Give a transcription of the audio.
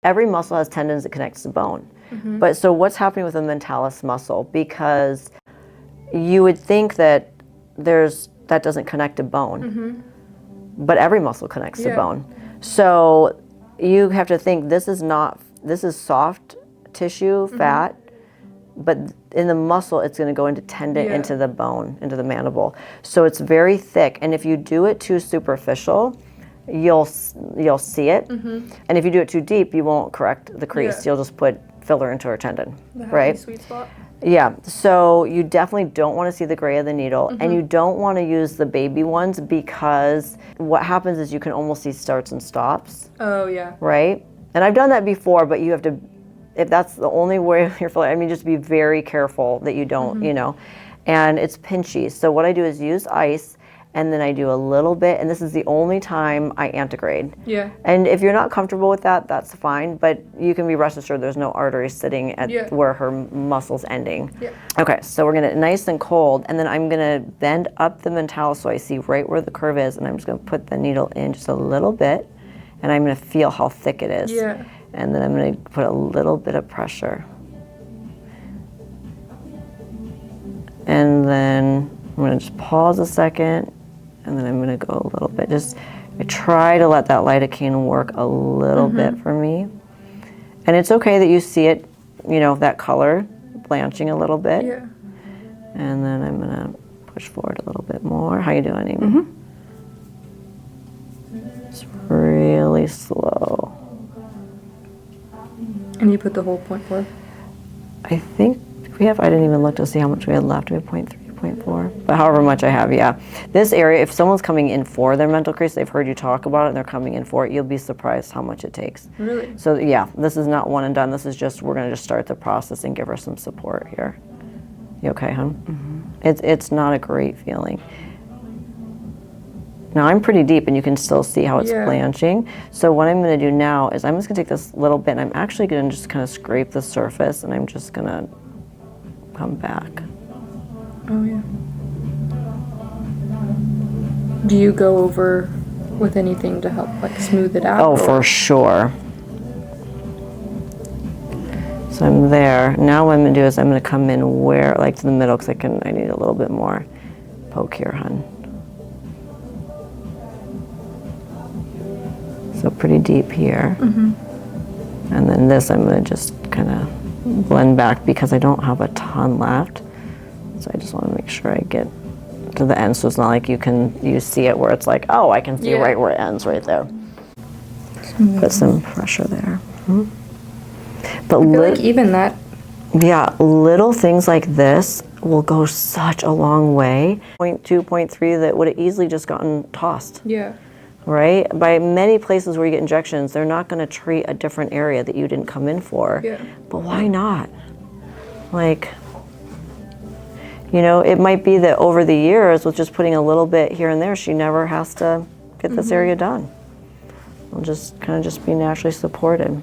Every muscle has tendons that connects to bone. But so what's happening with the mentalis muscle? Because you would think that that doesn't connect to bone, but every muscle connects to bone. So you have to think this is soft tissue, fat, but in the muscle, it's going to go into tendon, into the bone, into the mandible. So it's very thick. And if you do it too superficial, you'll see it. And if you do it too deep, you won't correct the crease. You'll just put filler into her tendon, right? Sweet spot. Yeah, so you definitely don't want to see the gray of the needle, and you don't want to use the baby ones, because what happens is you can almost see starts and stops. Oh, yeah. Right? And I've done that before, but you have to, if that's the only way you're filling, I mean, just be very careful that you don't, you know, and it's pinchy. So what I do is use ice, and then I do a little bit, and this is the only time I antegrade. Yeah. And if you're not comfortable with that, that's fine, but you can be rest assured there's no artery sitting at where her muscle's ending. Yeah. Okay, so we're gonna, nice and cold, and then I'm gonna bend up the mentalis so I see right where the curve is, and I'm just gonna put the needle in just a little bit, and I'm gonna feel how thick it is. Yeah. And then I'm gonna put a little bit of pressure. And then I'm gonna just pause a second, and then I'm gonna go a little bit. I try to let that lidocaine work a little bit for me. And it's okay that you see it, you know, that color blanching a little bit. Yeah. And then I'm gonna push forward a little bit more. How you doing, Amy? It's really slow. And you put the whole 0.4? I think I didn't even look to see how much we had left. We had 0.3. 0.4, but however much I have, yeah. This area, if someone's coming in for their mental crease, they've heard you talk about it and they're coming in for it, you'll be surprised how much it takes. Really? So yeah, this is not one and done. This is just, we're gonna just start the process and give her some support here. You okay, hon? It's not a great feeling. Now I'm pretty deep and you can still see how it's blanching. So what I'm gonna do now is I'm just gonna take this little bit and I'm actually gonna just kind of scrape the surface, and I'm just gonna come back. Oh, yeah. Do you go over with anything to help, like, smooth it out? Oh, for sure. So I'm there. Now what I'm gonna do is I'm gonna come in where, like to the middle, because I need a little bit more poke here, hun. So pretty deep here. And then this I'm gonna just kind of blend back because I don't have a ton left. So I just want to make sure I get to the end, so it's not like you see it where it's like, oh, I can see right where it ends right there. Put some pressure there. But I feel like even that. Yeah, little things like this will go such a long way. 0.2, 0.3 that would have easily just gotten tossed. Yeah. Right? By many places where you get injections, they're not going to treat a different area that you didn't come in for. Yeah. But why not? Like, you know, it might be that over the years, with just putting a little bit here and there, she never has to get this area done. It'll just kind of just be naturally supported.